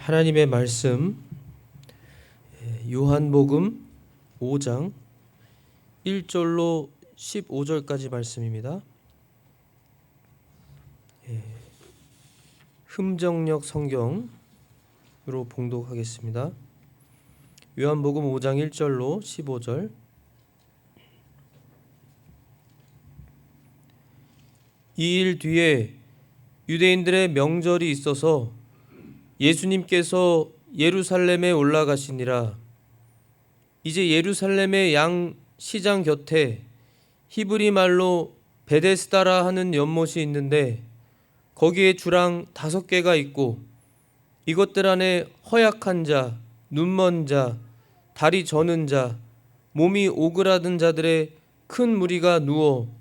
하나님의 말씀 요한복음 5장 1절로 15절까지 말씀입니다. 흠정역 성경으로 봉독하겠습니다. 요한복음 5장 1절로 15절. 이 일 뒤에 유대인들의 명절이 있어서 예수님께서 예루살렘에 올라가시니라. 이제 예루살렘의 양 시장 곁에 히브리 말로 베데스다라 하는 연못이 있는데 거기에 주랑 5개가 있고 이것들 안에 허약한 자, 눈먼 자, 다리 저는 자, 몸이 오그라든 자들의 큰 무리가 누워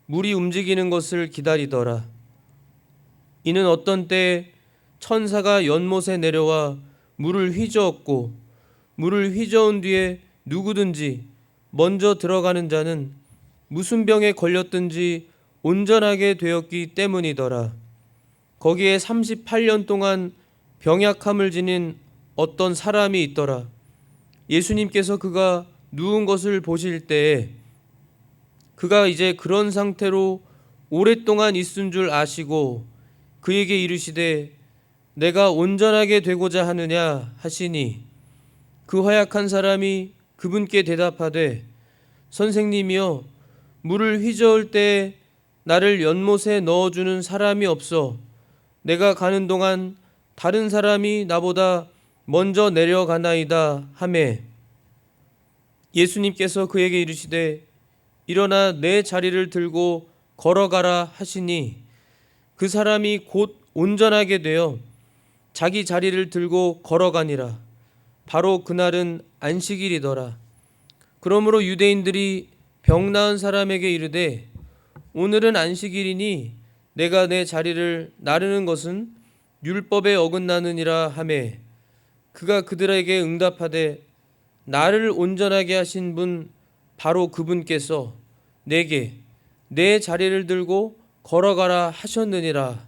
물이 움직이는 것을 기다리더라. 이는 어떤 때에 천사가 연못에 내려와 물을 휘저었고 물을 휘저은 뒤에 누구든지 먼저 들어가는 자는 무슨 병에 걸렸든지 온전하게 되었기 때문이더라. 거기에 38년 동안 병약함을 지닌 어떤 사람이 있더라. 예수님께서 그가 누운 것을 보실 때에 그가 이제 그런 상태로 오랫동안 있은 줄 아시고 그에게 이르시되 내가 온전하게 되고자 하느냐 하시니 그 허약한 사람이 그분께 대답하되 선생님이여 물을 휘저을 때 나를 연못에 넣어주는 사람이 없어 내가 가는 동안 다른 사람이 나보다 먼저 내려가나이다 하매 예수님께서 그에게 이르시되 일어나 내 자리를 들고 걸어가라 하시니 그 사람이 곧 온전하게 되어 자기 자리를 들고 걸어가니라. 바로 그날은 안식일이더라. 그러므로 유대인들이 병 나은 사람에게 이르되 오늘은 안식일이니 내가 내 자리를 나르는 것은 율법에 어긋나느니라 하매 그가 그들에게 응답하되 나를 온전하게 하신 분 바로 그분께서 내게 내 자리를 들고 걸어가라 하셨느니라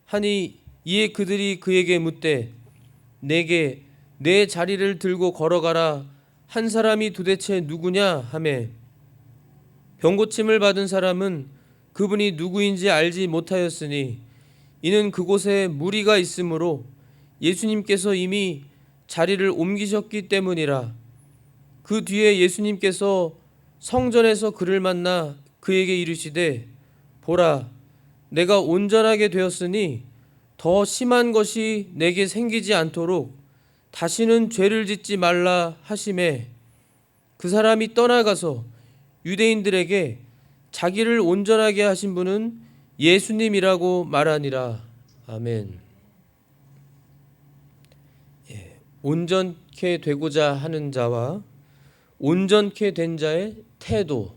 하니 이에 그들이 그에게 묻되 내게 내 자리를 들고 걸어가라 한 사람이 도대체 누구냐 하매 병고침을 받은 사람은 그분이 누구인지 알지 못하였으니 이는 그곳에 무리가 있으므로 예수님께서 이미 자리를 옮기셨기 때문이라. 그 뒤에 예수님께서 성전에서 그를 만나 그에게 이르시되 보라 내가 온전하게 되었으니 더 심한 것이 내게 생기지 않도록 다시는 죄를 짓지 말라 하시매 그 사람이 떠나가서 유대인들에게 자기를 온전하게 하신 분은 예수님이라고 말하니라. 아멘. 온전케 되고자 하는 자와 온전케 된 자의 태도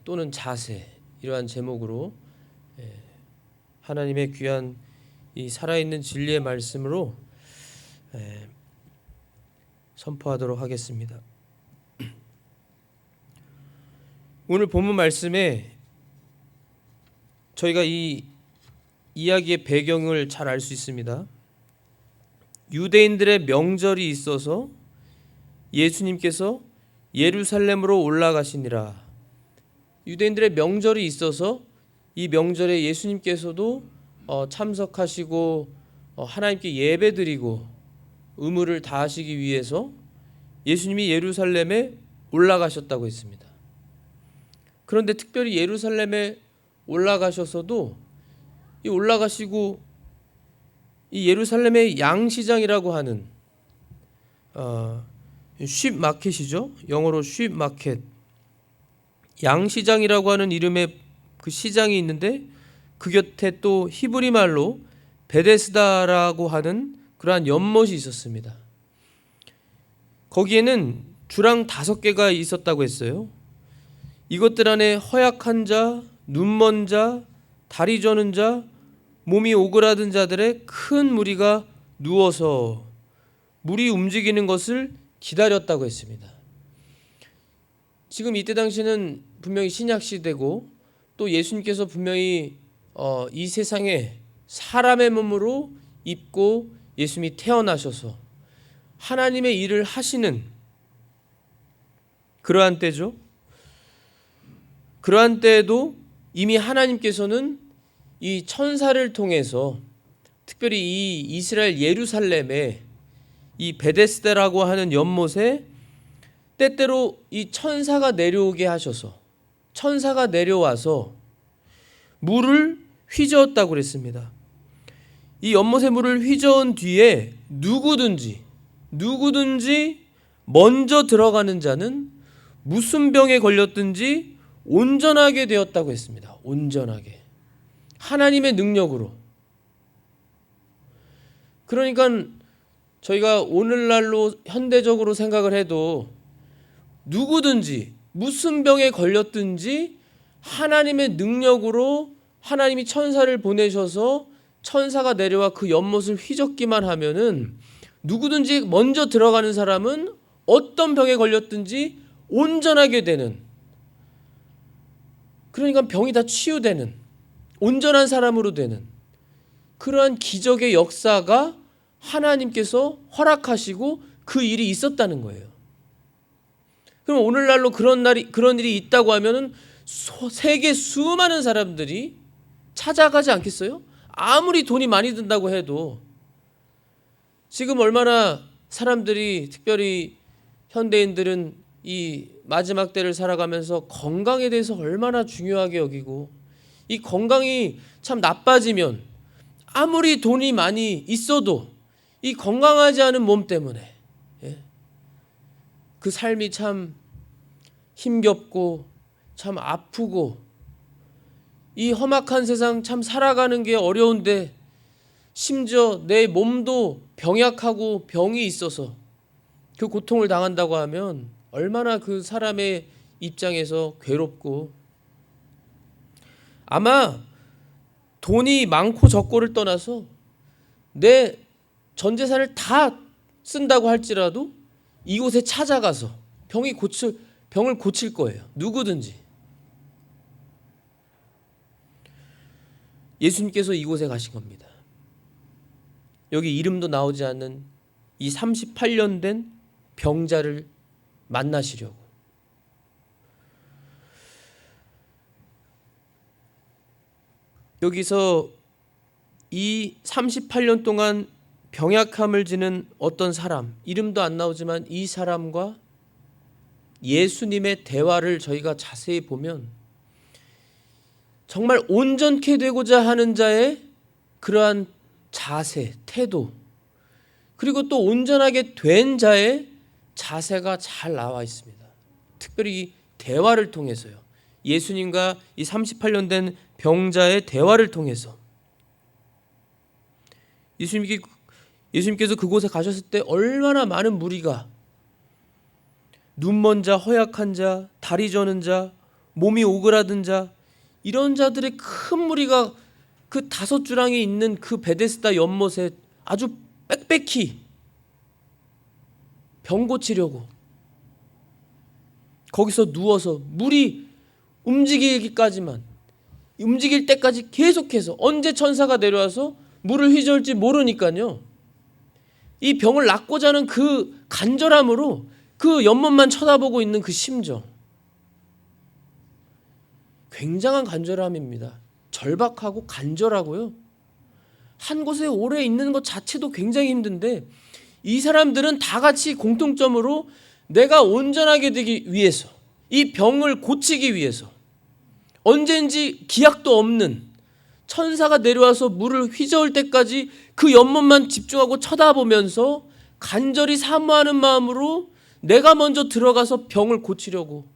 또는 자세, 이러한 제목으로 하나님의 귀한 이 살아있는 진리의 말씀으로 선포하도록 하겠습니다. 오늘 본문 말씀에 저희가 이 이야기의 배경을 잘 알 수 있습니다. 유대인들의 명절이 있어서 예수님께서 예루살렘으로 올라가시니라. 유대인들의 명절이 있어서 이 명절에 예수님께서도 참석하시고 하나님께 예배드리고 의무를 다하시기 위해서 예수님이 예루살렘에 올라가셨다고 했습니다. 그런데 특별히 예루살렘에 올라가셔서도 이 올라가시고 이 예루살렘의 양시장이라고 하는 쉽마켓이죠. 영어로 쉽마켓. 양시장이라고 하는 이름의 그 시장이 있는데 그 곁에 또 히브리 말로 베데스다라고 하는 그러한 연못이 있었습니다. 거기에는 주랑 5개가 있었다고 했어요. 이것들 안에 허약한 자, 눈먼 자, 다리 저는 자, 몸이 오그라든 자들의 큰 무리가 누워서 물이 움직이는 것을 기다렸다고 했습니다. 지금 이때 당시는 분명히 신약 시대고 또 예수님께서 분명히 이 세상에 사람의 몸으로 입고 예수님이 태어나셔서 하나님의 일을 하시는 그러한 때죠. 그러한 때에도 이미 하나님께서는 이 천사를 통해서 특별히 이 이스라엘 예루살렘에 이 베데스다라고 하는 연못에 때때로 이 천사가 내려오게 하셔서 천사가 내려와서 물을 휘저었다고 그랬습니다. 이 연못의 물을 휘저은 뒤에 누구든지 먼저 들어가는 자는 무슨 병에 걸렸든지 온전하게 되었다고 했습니다. 온전하게. 하나님의 능력으로. 그러니까 저희가 오늘날로 현대적으로 생각을 해도 누구든지 무슨 병에 걸렸든지 하나님의 능력으로 하나님이 천사를 보내셔서 천사가 내려와 그 연못을 휘젓기만 하면은 누구든지 먼저 들어가는 사람은 어떤 병에 걸렸든지 온전하게 되는, 그러니까 병이 다 치유되는 온전한 사람으로 되는 그러한 기적의 역사가 하나님께서 허락하시고 그 일이 있었다는 거예요. 그럼 오늘날로 그런 일이 있다고 하면은 세계 수많은 사람들이 찾아가지 않겠어요? 아무리 돈이 많이 든다고 해도. 지금 얼마나 사람들이, 특별히 현대인들은 이 마지막 때를 살아가면서 건강에 대해서 얼마나 중요하게 여기고, 이 건강이 참 나빠지면 아무리 돈이 많이 있어도 이 건강하지 않은 몸 때문에 그 삶이 참 힘겹고 참 아프고 이 험악한 세상 참 살아가는 게 어려운데, 심지어 내 몸도 병약하고 병이 있어서 그 고통을 당한다고 하면 얼마나 그 사람의 입장에서 괴롭고, 아마 돈이 많고 적고를 떠나서 내 전 재산을 다 쓴다고 할지라도 이곳에 찾아가서 병을 고칠 거예요. 누구든지. 예수님께서 이곳에 가신 겁니다. 여기 이름도 나오지 않는 이 38년 된 병자를 만나시려고. 여기서 이 38년 동안 병약함을 지는 어떤 사람, 이름도 안 나오지만 이 사람과 예수님의 대화를 저희가 자세히 보면 정말 온전케 되고자 하는 자의 그러한 자세, 태도, 그리고 또 온전하게 된 자의 자세가 잘 나와 있습니다. 특별히 이 대화를 통해서요. 예수님과 이 38년 된 병자의 대화를 통해서 예수님께서 그곳에 가셨을 때 얼마나 많은 무리가, 눈먼 자, 허약한 자, 다리 저는 자, 몸이 오그라든 자, 이런 자들의 큰 무리가 그 5주랑이 있는 그 베데스다 연못에 아주 빽빽히 병 고치려고 거기서 누워서 물이 움직일 때까지 계속해서, 언제 천사가 내려와서 물을 휘저을지 모르니까요. 이 병을 낫고자 하는 그 간절함으로 그 연못만 쳐다보고 있는 그 심정, 굉장한 간절함입니다. 절박하고 간절하고요. 한 곳에 오래 있는 것 자체도 굉장히 힘든데, 이 사람들은 다 같이 공통점으로 내가 온전하게 되기 위해서, 이 병을 고치기 위해서 언젠지 기약도 없는 천사가 내려와서 물을 휘저을 때까지 그 연못만 집중하고 쳐다보면서 간절히 사모하는 마음으로 내가 먼저 들어가서 병을 고치려고,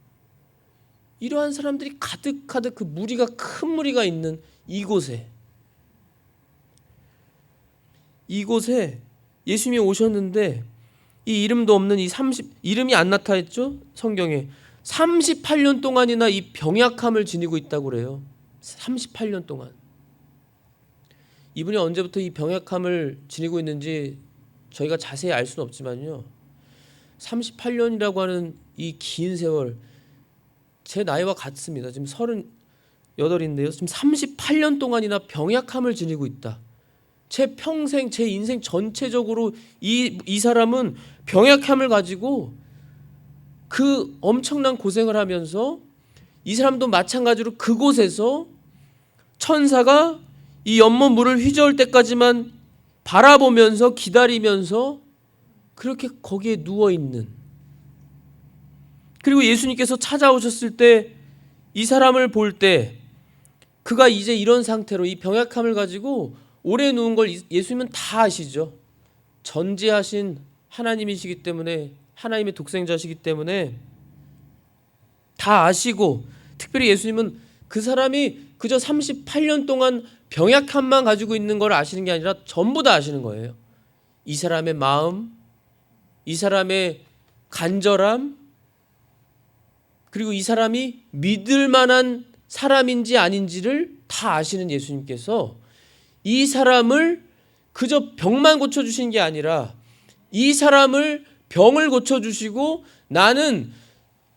이러한 사람들이 가득 그 무리가, 큰 무리가 있는 이곳에 예수님이 오셨는데, 이 이름도 없는 이름이 안 나타있죠? 성경에 38년 동안이나 이 병약함을 지니고 있다고 그래요. 38년 동안. 이분이 언제부터 이 병약함을 지니고 있는지 저희가 자세히 알 수는 없지만요, 38년이라고 하는 이 긴 세월, 제 나이와 같습니다. 지금 38인데요. 지금 38년 동안이나 병약함을 지니고 있다. 제 평생, 제 인생 전체적으로 이 사람은 병약함을 가지고 그 엄청난 고생을 하면서 이 사람도 마찬가지로 그곳에서 천사가 이 연못물을 휘저을 때까지만 바라보면서 기다리면서 그렇게 거기에 누워있는, 그리고 예수님께서 찾아오셨을 때 이 사람을 볼 때 그가 이제 이런 상태로 이 병약함을 가지고 오래 누운 걸 예수님은 다 아시죠. 전지하신 하나님이시기 때문에, 하나님의 독생자시기 때문에 다 아시고, 특별히 예수님은 그 사람이 그저 38년 동안 병약함만 가지고 있는 걸 아시는 게 아니라 전부 다 아시는 거예요. 이 사람의 마음, 이 사람의 간절함, 그리고 이 사람이 믿을 만한 사람인지 아닌지를 다 아시는 예수님께서 이 사람을 그저 병만 고쳐주신 게 아니라 이 사람을 병을 고쳐주시고 나는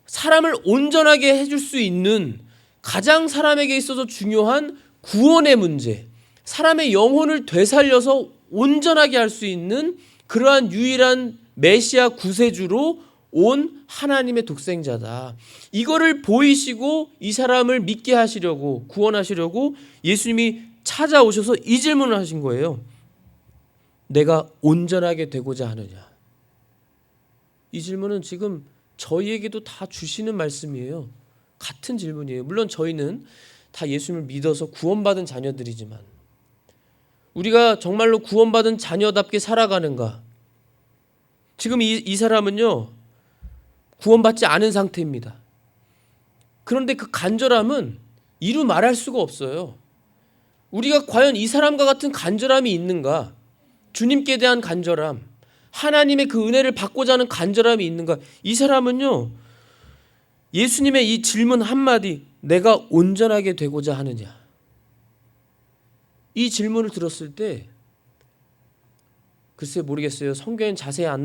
사람을 온전하게 해줄 수 있는 가장 사람에게 있어서 중요한 구원의 문제, 사람의 영혼을 되살려서 온전하게 할 수 있는 그러한 유일한 메시아 구세주로 온 하나님의 독생자다. 이거를 보이시고 이 사람을 믿게 하시려고, 구원하시려고 예수님이 찾아오셔서 이 질문을 하신 거예요. 내가 온전하게 되고자 하느냐? 이 질문은 지금 저희에게도 다 주시는 말씀이에요. 같은 질문이에요. 물론 저희는 다 예수님을 믿어서 구원받은 자녀들이지만 우리가 정말로 구원받은 자녀답게 살아가는가? 지금 이 사람은요, 구원받지 않은 상태입니다. 그런데 그 간절함은 이루 말할 수가 없어요. 우리가 과연 이 사람과 같은 간절함이 있는가? 주님께 대한 간절함, 하나님의 그 은혜를 받고자 하는 간절함이 있는가? 이 사람은요, 예수님의 이 질문 한마디, 내가 온전하게 되고자 하느냐? 이 질문을 들었을 때 글쎄 모르겠어요. 성경엔 자세히 안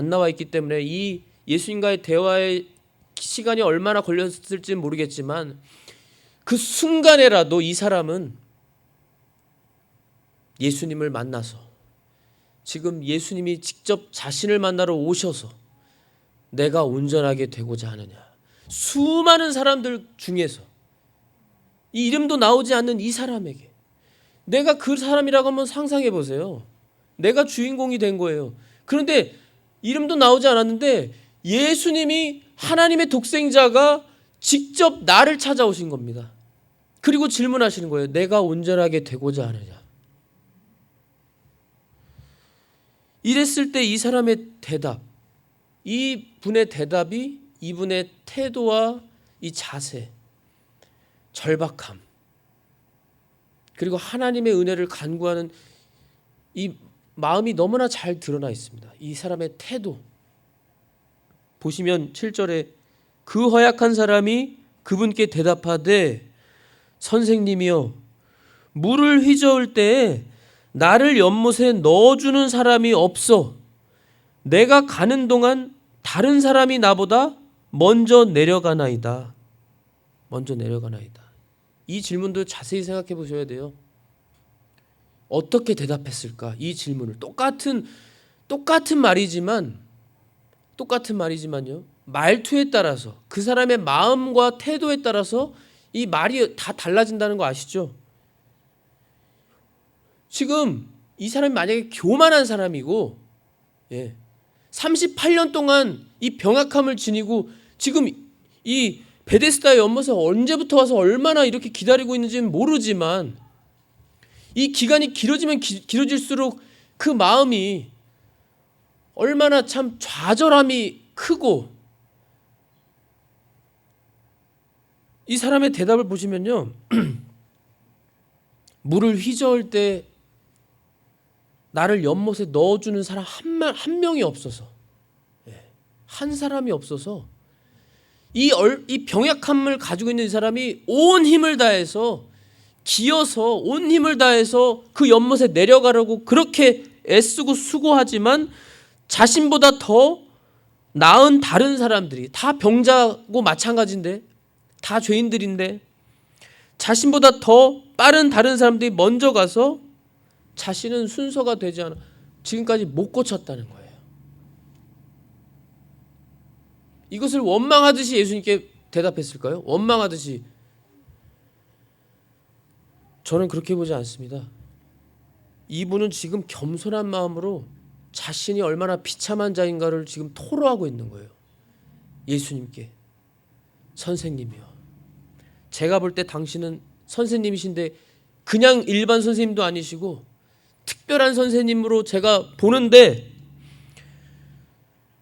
나와 있기 때문에 이 예수님과의 대화의 시간이 얼마나 걸렸을지는 모르겠지만 그 순간에라도 이 사람은 예수님을 만나서, 지금 예수님이 직접 자신을 만나러 오셔서 내가 온전하게 되고자 하느냐, 수많은 사람들 중에서 이 이름도 나오지 않는 이 사람에게, 내가 그 사람이라고 한번 상상해 보세요. 내가 주인공이 된 거예요. 그런데 이름도 나오지 않았는데 예수님이, 하나님의 독생자가 직접 나를 찾아오신 겁니다. 그리고 질문하시는 거예요. 내가 온전하게 되고자 하느냐? 이랬을 때 이 사람의 대답, 이 분의 대답이 이분의 태도와 이 자세, 절박함, 그리고 하나님의 은혜를 간구하는 이 마음이 너무나 잘 드러나 있습니다. 이 사람의 태도 보시면 7절에 그 허약한 사람이 그분께 대답하되 선생님이여, 물을 휘저을 때에 나를 연못에 넣어주는 사람이 없어. 내가 가는 동안 다른 사람이 나보다 먼저 내려가나이다. 먼저 내려가나이다. 이 질문도 자세히 생각해 보셔야 돼요. 어떻게 대답했을까? 이 질문을 똑같은 말이지만요. 말투에 따라서, 그 사람의 마음과 태도에 따라서 이 말이 다 달라진다는 거 아시죠? 지금 이 사람이 만약에 교만한 사람이고 38년 동안 이 병약함을 지니고 지금 이 베데스다 연못에 언제부터 와서 얼마나 이렇게 기다리고 있는지는 모르지만 이 기간이 길어지면 길어질수록 그 마음이 얼마나 참 좌절함이 크고, 이 사람의 대답을 보시면요. 물을 휘저을 때 나를 연못에 넣어주는 사람 한 명이 없어서, 한 사람이 없어서 이 병약함을 가지고 있는 이 사람이 온 힘을 다해서 기어서 온 힘을 다해서 그 연못에 내려가려고 그렇게 애쓰고 수고하지만 자신보다 더 나은 다른 사람들이, 다 병자고 마찬가지인데, 다 죄인들인데 자신보다 더 빠른 다른 사람들이 먼저 가서 자신은 순서가 되지 않아 지금까지 못 고쳤다는 거예요. 이것을 원망하듯이 예수님께 대답했을까요? 원망하듯이. 저는 그렇게 보지 않습니다. 이분은 지금 겸손한 마음으로 자신이 얼마나 비참한 자인가를 지금 토로하고 있는 거예요. 예수님께. 선생님이요. 제가 볼 때 당신은 선생님이신데 그냥 일반 선생님도 아니시고 특별한 선생님으로 제가 보는데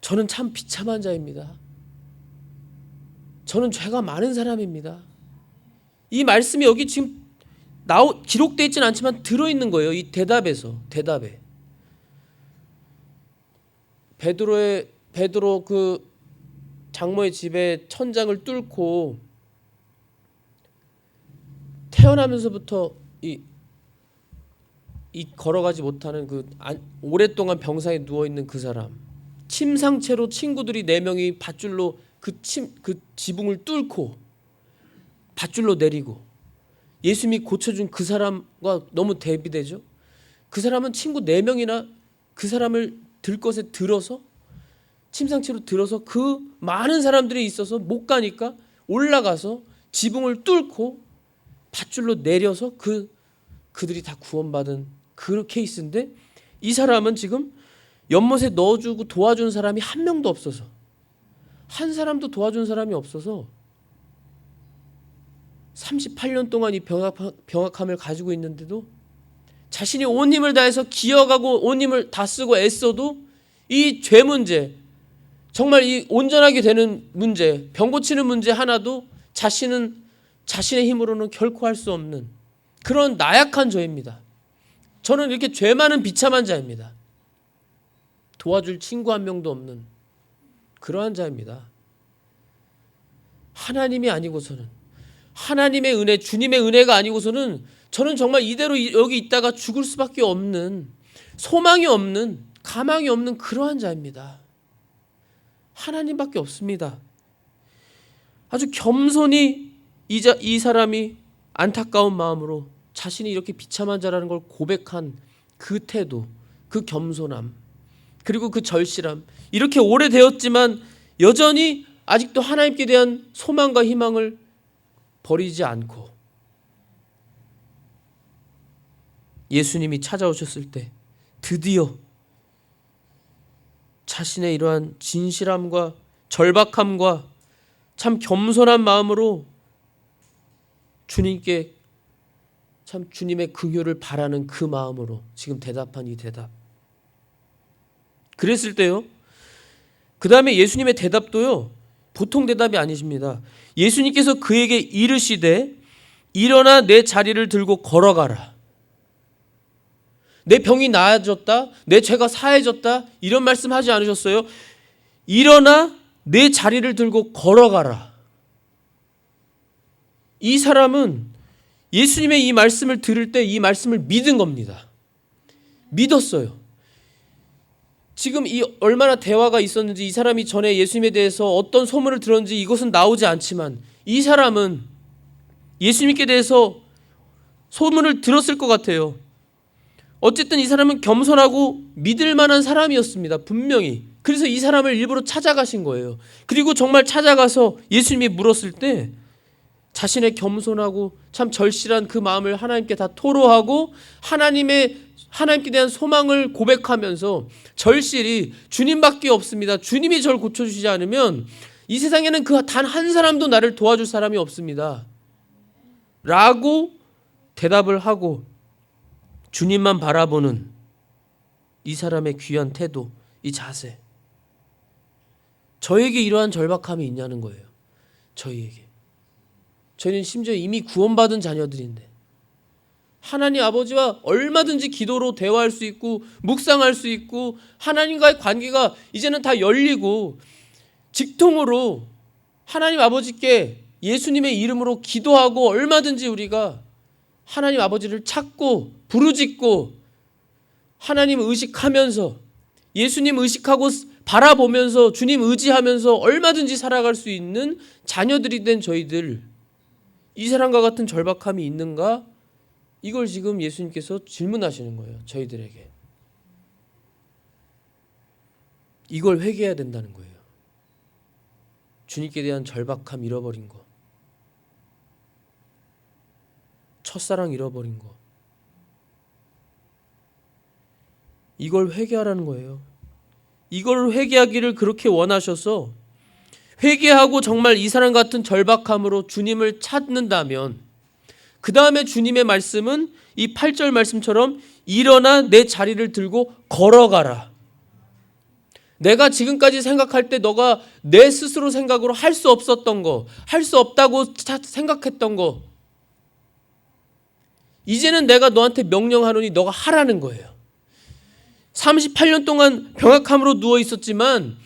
저는 참 비참한 자입니다. 저는 죄가 많은 사람입니다. 이 말씀이 여기 지금 기록되어 있지는 않지만 들어있는 거예요. 이 대답에. 베드로 그 장모의 집에 천장을 뚫고 태어나면서부터 이 걸어가지 못하는 그 오랫동안 병상에 누워 있는 그 사람, 침상채로 친구들이 4명이 밧줄로 그 지붕을 뚫고 밧줄로 내리고 예수님이 고쳐준 그 사람과 너무 대비되죠. 그 사람은 친구 4명이나 그 사람을 들것에 들어서 침상채로 들어서 그 많은 사람들이 있어서 못 가니까 올라가서 지붕을 뚫고 밧줄로 내려서 그들이 다 구원받은 그 케이스인데 이 사람은 지금 연못에 넣어주고 도와준 사람이 한 명도 없어서 한 사람도 도와준 사람이 없어서 38년 동안 이 병약함을 가지고 있는데도 자신이 온 힘을 다해서 기어가고 온 힘을 다 쓰고 애써도 이 죄 문제, 정말 이 온전하게 되는 문제, 병 고치는 문제 하나도 자신의 힘으로는 결코 할 수 없는 그런 나약한 저입니다. 저는 이렇게 죄 많은 비참한 자입니다. 도와줄 친구 한 명도 없는 그러한 자입니다. 하나님이 아니고서는, 하나님의 은혜, 주님의 은혜가 아니고서는 저는 정말 이대로 여기 있다가 죽을 수밖에 없는, 소망이 없는, 가망이 없는 그러한 자입니다. 하나님밖에 없습니다. 아주 겸손히 이 사람이 안타까운 마음으로 자신이 이렇게 비참한 자라는 걸 고백한 그 태도, 그 겸손함, 그리고 그 절실함, 이렇게 오래되었지만 여전히 아직도 하나님께 대한 소망과 희망을 버리지 않고 예수님이 찾아오셨을 때 드디어 자신의 이러한 진실함과 절박함과 참 겸손한 마음으로 주님께 참 주님의 긍휼을 바라는 그 마음으로 지금 대답한 이 대답. 그랬을 때요, 그 다음에 예수님의 대답도요 보통 대답이 아니십니다. 예수님께서 그에게 이르시되 일어나 내 자리를 들고 걸어가라. 내 병이 나아졌다, 내 죄가 사해졌다, 이런 말씀 하지 않으셨어요? 일어나 내 자리를 들고 걸어가라. 이 사람은 예수님의 이 말씀을 들을 때 이 말씀을 믿은 겁니다. 믿었어요. 지금 이 얼마나 대화가 있었는지, 이 사람이 전에 예수님에 대해서 어떤 소문을 들었는지 이것은 나오지 않지만 이 사람은 예수님께 대해서 소문을 들었을 것 같아요. 어쨌든 이 사람은 겸손하고 믿을 만한 사람이었습니다. 분명히. 그래서 이 사람을 일부러 찾아가신 거예요. 그리고 정말 찾아가서 예수님이 물었을 때 자신의 겸손하고 참 절실한 그 마음을 하나님께 다 토로하고 하나님께 대한 소망을 고백하면서 절실히 주님밖에 없습니다. 주님이 저를 고쳐주시지 않으면 이 세상에는 그 단 한 사람도 나를 도와줄 사람이 없습니다. 라고 대답을 하고 주님만 바라보는 이 사람의 귀한 태도, 이 자세. 저에게 이러한 절박함이 있냐는 거예요. 저희에게. 저희는 심지어 이미 구원받은 자녀들인데 하나님 아버지와 얼마든지 기도로 대화할 수 있고 묵상할 수 있고 하나님과의 관계가 이제는 다 열리고 직통으로 하나님 아버지께 예수님의 이름으로 기도하고 얼마든지 우리가 하나님 아버지를 찾고 부르짖고 하나님 의식하면서 예수님 의식하고 바라보면서 주님 의지하면서 얼마든지 살아갈 수 있는 자녀들이 된 저희들, 이 사람과 같은 절박함이 있는가? 이걸 지금 예수님께서 질문하시는 거예요. 저희들에게. 이걸 회개해야 된다는 거예요. 주님께 대한 절박함 잃어버린 거, 첫사랑 잃어버린 거, 이걸 회개하라는 거예요. 이걸 회개하기를 그렇게 원하셔서 회개하고 정말 이 사람 같은 절박함으로 주님을 찾는다면 그 다음에 주님의 말씀은 이 8절 말씀처럼 일어나 내 자리를 들고 걸어가라. 내가 지금까지 생각할 때 너가 내 스스로 생각으로 할 수 없었던 거, 할 수 없다고 생각했던 거, 이제는 내가 너한테 명령하노니 너가 하라는 거예요. 38년 동안 병약함으로 누워 있었지만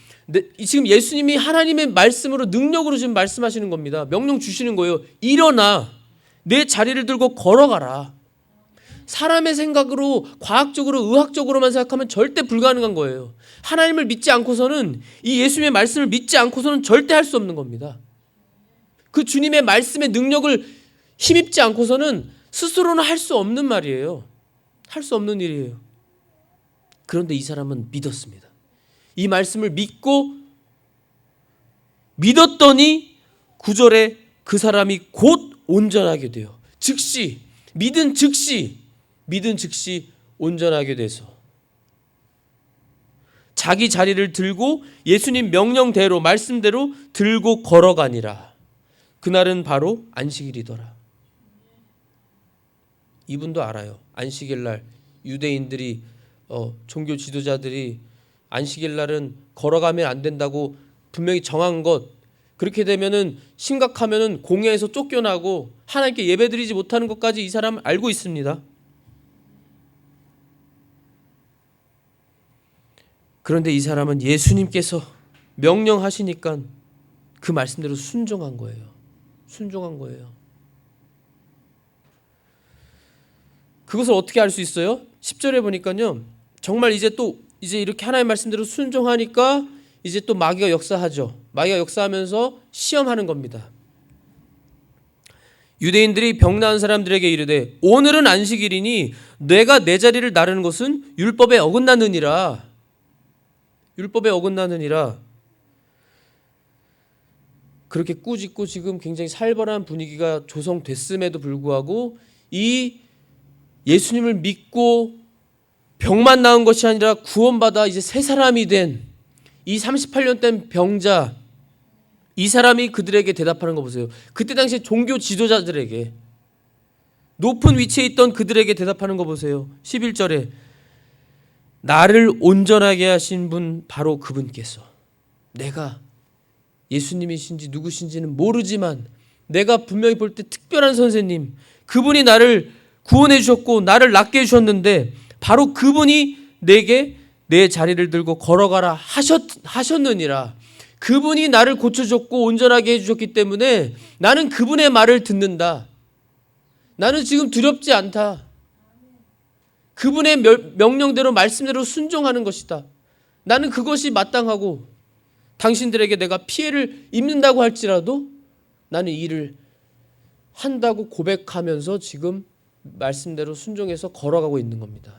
지금 예수님이 하나님의 말씀으로 능력으로 지금 말씀하시는 겁니다. 명령 주시는 거예요. 일어나 내 자리를 들고 걸어가라. 사람의 생각으로 과학적으로 의학적으로만 생각하면 절대 불가능한 거예요. 하나님을 믿지 않고서는 이 예수님의 말씀을 믿지 않고서는 절대 할 수 없는 겁니다. 그 주님의 말씀의 능력을 힘입지 않고서는 스스로는 할 수 없는 말이에요. 할 수 없는 일이에요. 그런데 이 사람은 믿었습니다. 이 말씀을 믿었더니 9절에 그 사람이 곧 온전하게 돼요. 믿은 즉시 온전하게 돼서 자기 자리를 들고 예수님 명령대로 말씀대로 들고 걸어가니라. 그날은 바로 안식일이더라. 이분도 알아요. 안식일 날 유대인들이 종교 지도자들이 안식일 날은 걸어가면 안 된다고 분명히 정한 것, 그렇게 되면은 심각하면은 공회에서 쫓겨나고 하나님께 예배드리지 못하는 것까지 이 사람은 알고 있습니다. 그런데 이 사람은 예수님께서 명령하시니까 그 말씀대로 순종한 거예요. 그것을 어떻게 알 수 있어요? 10절에 보니까요. 정말 이제 이렇게 하나님의 말씀대로 순종하니까 이제 또 마귀가 역사하죠. 마귀가 역사하면서 시험하는 겁니다. 유대인들이 병나은 사람들에게 이르되 오늘은 안식일이니 내가 내 자리를 나르는 것은 율법에 어긋나느니라. 그렇게 꾸짖고 지금 굉장히 살벌한 분위기가 조성됐음에도 불구하고 이 예수님을 믿고 병만 나은 것이 아니라 구원받아 이제 새 사람이 된 이 38년 된 병자, 이 사람이 그들에게 대답하는 거 보세요. 그때 당시 종교 지도자들에게, 높은 위치에 있던 그들에게 대답하는 거 보세요. 11절에 나를 온전하게 하신 분 바로 그분께서, 내가 예수님이신지 누구신지는 모르지만 내가 분명히 볼 때 특별한 선생님, 그분이 나를 구원해 주셨고 나를 낫게 해주셨는데 바로 그분이 내게 내 자리를 들고 걸어가라 하셨느니라. 그분이 나를 고쳐줬고 온전하게 해주셨기 때문에 나는 그분의 말을 듣는다. 나는 지금 두렵지 않다. 그분의 명령대로 말씀대로 순종하는 것이다. 나는 그것이 마땅하고 당신들에게 내가 피해를 입는다고 할지라도 나는 이 일을 한다고 고백하면서 지금 말씀대로 순종해서 걸어가고 있는 겁니다.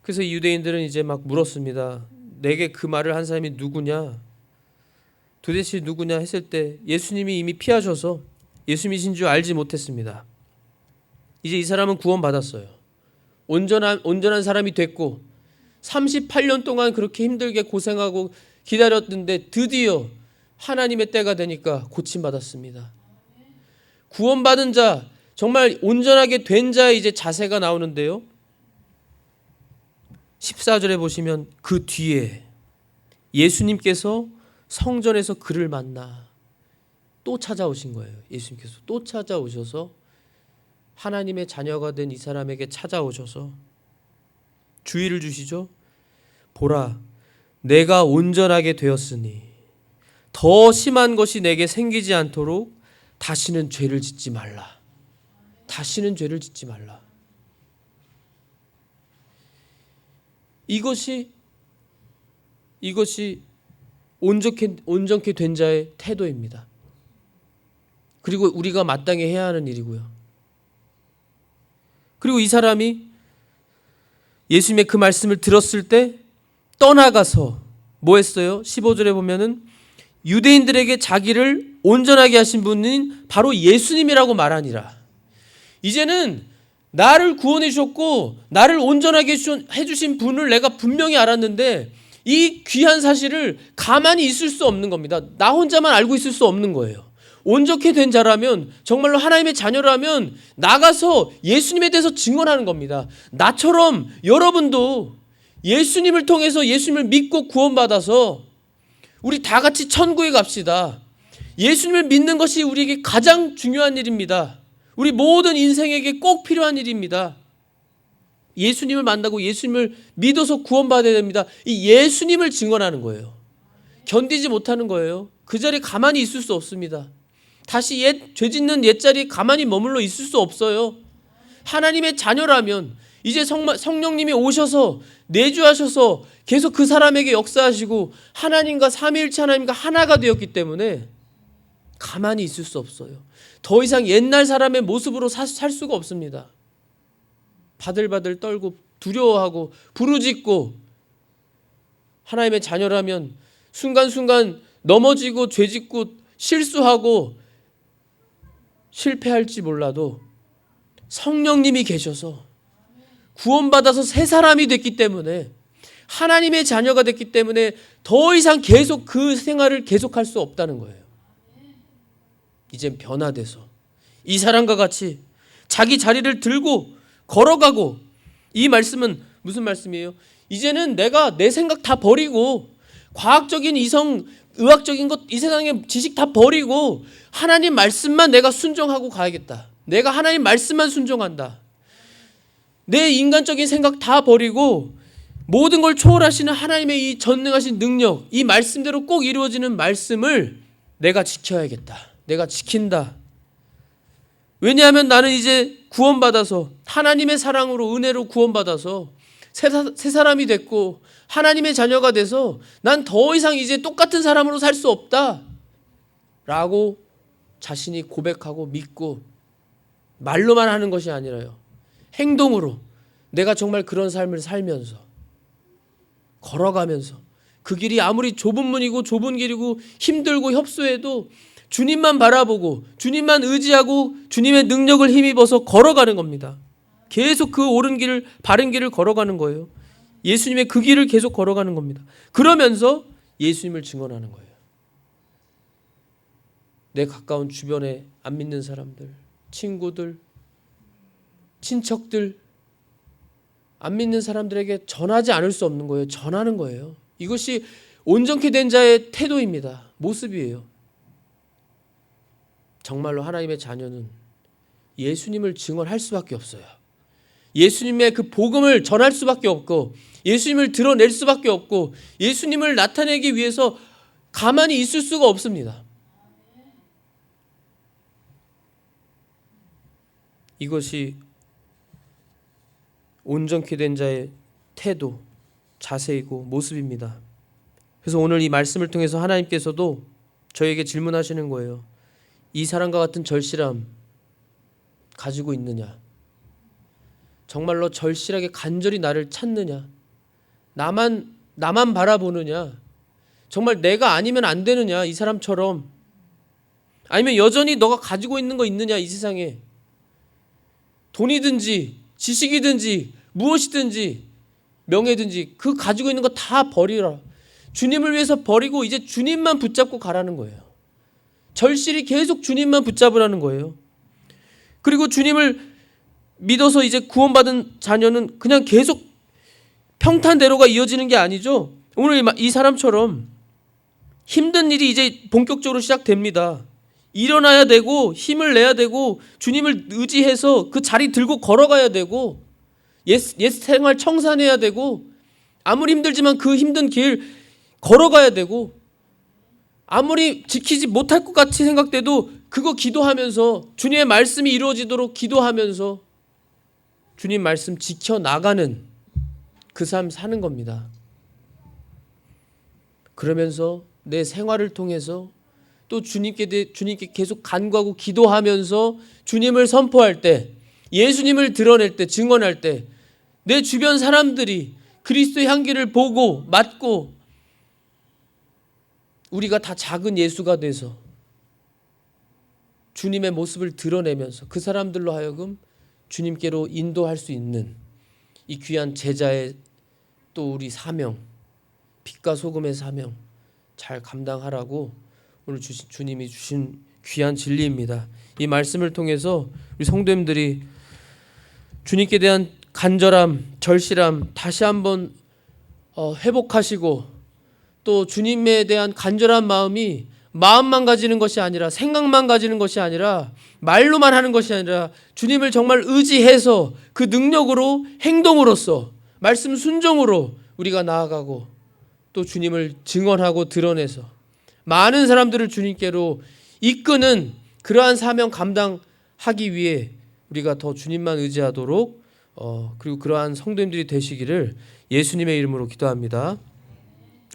그래서 유대인들은 이제 막 물었습니다. 내게 그 말을 한 사람이 누구냐? 도대체 누구냐 했을 때 예수님이 이미 피하셔서 예수님이신 줄 알지 못했습니다. 이제 이 사람은 구원받았어요. 온전한 사람이 됐고 38년 동안 그렇게 힘들게 고생하고 기다렸는데 드디어 하나님의 때가 되니까 고침받았습니다. 구원받은 자, 정말 온전하게 된 자의 이제 자세가 나오는데요. 14절에 보시면 그 뒤에 예수님께서 성전에서 그를 만나 또 찾아오신 거예요. 예수님께서 또 찾아오셔서 하나님의 자녀가 된 이 사람에게 찾아오셔서 주의를 주시죠. 보라, 내가 온전하게 되었으니 더 심한 것이 내게 생기지 않도록 다시는 죄를 짓지 말라. 이것이 온전케 된 자의 태도입니다. 그리고 우리가 마땅히 해야 하는 일이고요. 그리고 이 사람이 예수님의 그 말씀을 들었을 때 떠나가서 뭐 했어요? 15절에 보면은 유대인들에게 자기를 온전하게 하신 분인 바로 예수님이라고 말하니라. 이제는 나를 구원해 주셨고 나를 온전하게 해주신 분을 내가 분명히 알았는데 이 귀한 사실을 가만히 있을 수 없는 겁니다. 나 혼자만 알고 있을 수 없는 거예요. 온전케 된 자라면, 정말로 하나님의 자녀라면 나가서 예수님에 대해서 증언하는 겁니다. 나처럼 여러분도 예수님을 통해서 예수님을 믿고 구원받아서 우리 다 같이 천국에 갑시다. 예수님을 믿는 것이 우리에게 가장 중요한 일입니다. 우리 모든 인생에게 꼭 필요한 일입니다. 예수님을 만나고 예수님을 믿어서 구원받아야 됩니다. 이 예수님을 증언하는 거예요. 견디지 못하는 거예요. 그 자리에 가만히 있을 수 없습니다. 다시 죄 짓는 옛자리에 가만히 머물러 있을 수 없어요. 하나님의 자녀라면 이제 성령님이 오셔서 내주하셔서 계속 그 사람에게 역사하시고 하나님과 삼위일체 하나님과 하나가 되었기 때문에 가만히 있을 수 없어요. 더 이상 옛날 사람의 모습으로 살 수가 없습니다. 바들바들 떨고 두려워하고 부르짖고 하나님의 자녀라면 순간순간 넘어지고 죄짓고 실수하고 실패할지 몰라도 성령님이 계셔서 구원받아서 새 사람이 됐기 때문에 하나님의 자녀가 됐기 때문에 더 이상 계속 그 생활을 계속할 수 없다는 거예요. 이젠 변화돼서 이 사람과 같이 자기 자리를 들고 걸어가고, 이 말씀은 무슨 말씀이에요? 이제는 내가 내 생각 다 버리고 과학적인 의학적인 것, 이 세상의 지식 다 버리고 하나님 말씀만 내가 순종하고 가야겠다. 내가 하나님 말씀만 순종한다. 내 인간적인 생각 다 버리고 모든 걸 초월하시는 하나님의 이 전능하신 능력, 이 말씀대로 꼭 이루어지는 말씀을 내가 지켜야겠다. 내가 지킨다. 왜냐하면 나는 이제 구원받아서 하나님의 사랑으로 은혜로 구원받아서 새 사람이 됐고 하나님의 자녀가 돼서 난 더 이상 이제 똑같은 사람으로 살 수 없다 라고 자신이 고백하고 믿고, 말로만 하는 것이 아니라요, 행동으로 내가 정말 그런 삶을 살면서 걸어가면서 그 길이 아무리 좁은 문이고 좁은 길이고 힘들고 협소해도 주님만 바라보고 주님만 의지하고 주님의 능력을 힘입어서 걸어가는 겁니다. 계속 그 옳은 길을, 바른 길을 걸어가는 거예요. 예수님의 그 길을 계속 걸어가는 겁니다. 그러면서 예수님을 증언하는 거예요. 내 가까운 주변에 안 믿는 사람들, 친구들, 친척들, 안 믿는 사람들에게 전하지 않을 수 없는 거예요. 전하는 거예요. 이것이 온전케 된 자의 태도입니다. 모습이에요. 정말로 하나님의 자녀는 예수님을 증언할 수밖에 없어요. 예수님의 그 복음을 전할 수밖에 없고 예수님을 드러낼 수밖에 없고 예수님을 나타내기 위해서 가만히 있을 수가 없습니다. 이것이 온전케 된 자의 태도, 자세이고 모습입니다. 그래서 오늘 이 말씀을 통해서 하나님께서도 저에게 질문하시는 거예요. 이 사람과 같은 절실함 가지고 있느냐? 정말로 절실하게 간절히 나를 찾느냐? 나만 바라보느냐? 정말 내가 아니면 안 되느냐? 이 사람처럼. 아니면 여전히 너가 가지고 있는 거 있느냐? 이 세상에. 돈이든지 지식이든지 무엇이든지 명예든지 그 가지고 있는 거 다 버리라. 주님을 위해서 버리고 이제 주님만 붙잡고 가라는 거예요. 절실히 계속 주님만 붙잡으라는 거예요. 그리고 주님을 믿어서 이제 구원받은 자녀는 그냥 계속 평탄대로가 이어지는 게 아니죠. 오늘 이 사람처럼 힘든 일이 이제 본격적으로 시작됩니다. 일어나야 되고 힘을 내야 되고 주님을 의지해서 그 자리 들고 걸어가야 되고 옛 생활 청산해야 되고 아무리 힘들지만 그 힘든 길 걸어가야 되고 아무리 지키지 못할 것 같이 생각돼도 그거 기도하면서 주님의 말씀이 이루어지도록 기도하면서 주님 말씀 지켜나가는 그 삶 사는 겁니다. 그러면서 내 생활을 통해서 또 주님께 계속 간구하고 기도하면서 주님을 선포할 때, 예수님을 드러낼 때, 증언할 때 내 주변 사람들이 그리스도의 향기를 보고 맡고 우리가 다 작은 예수가 돼서 주님의 모습을 드러내면서 그 사람들로 하여금 주님께로 인도할 수 있는 이 귀한 제자의 또 우리 사명, 빛과 소금의 사명 잘 감당하라고 오늘 주님이 주신 귀한 진리입니다. 이 말씀을 통해서 우리 성도님들이 주님께 대한 간절함, 절실함 다시 한번 회복하시고 또 주님에 대한 간절한 마음이 마음만 가지는 것이 아니라 생각만 가지는 것이 아니라 말로만 하는 것이 아니라 주님을 정말 의지해서 그 능력으로 행동으로써 말씀 순종으로 우리가 나아가고 또 주님을 증언하고 드러내서 많은 사람들을 주님께로 이끄는 그러한 사명 감당하기 위해 우리가 더 주님만 의지하도록 그리고 그러한 성도님들이 되시기를 예수님의 이름으로 기도합니다.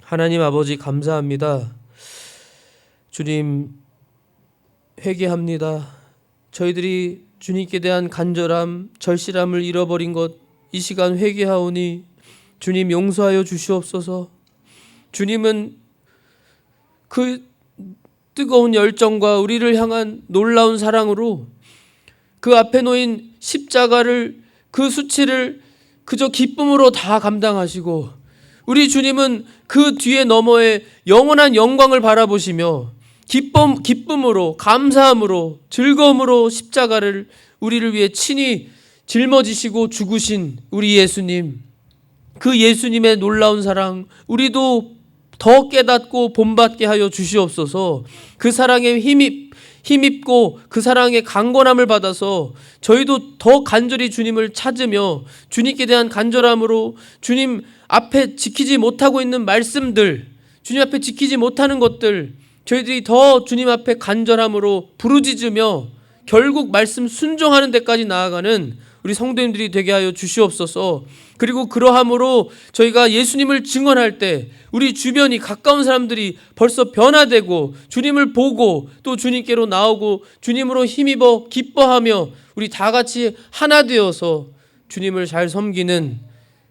하나님 아버지 감사합니다. 주님 회개합니다. 저희들이 주님께 대한 간절함, 절실함을 잃어버린 것 이 시간 회개하오니 주님 용서하여 주시옵소서. 주님은 그 뜨거운 열정과 우리를 향한 놀라운 사랑으로 그 앞에 놓인 십자가를 그 수치를 그저 기쁨으로 다 감당하시고 우리 주님은 그 뒤에 너머에 영원한 영광을 바라보시며 기쁨으로 감사함으로 즐거움으로 십자가를 우리를 위해 친히 짊어지시고 죽으신 우리 예수님, 그 예수님의 놀라운 사랑 우리도 더 깨닫고 본받게 하여 주시옵소서. 그 사랑에 힘입고 그 사랑의 강건함을 받아서 저희도 더 간절히 주님을 찾으며 주님께 대한 간절함으로 주님 앞에 지키지 못하고 있는 말씀들, 주님 앞에 지키지 못하는 것들 저희들이 더 주님 앞에 간절함으로 부르짖으며 결국 말씀 순종하는 데까지 나아가는 우리 성도님들이 되게 하여 주시옵소서. 그리고 그러함으로 저희가 예수님을 증언할 때 우리 주변이 가까운 사람들이 벌써 변화되고 주님을 보고 또 주님께로 나오고 주님으로 힘입어 기뻐하며 우리 다 같이 하나 되어서 주님을 잘 섬기는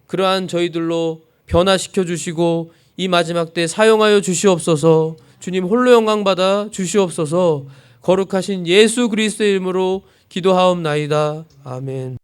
그러한 저희들로 변화시켜 주시고 이 마지막 때 사용하여 주시옵소서. 주님 홀로 영광 받아 주시옵소서. 거룩하신 예수 그리스도의 이름으로 기도하옵나이다. 아멘.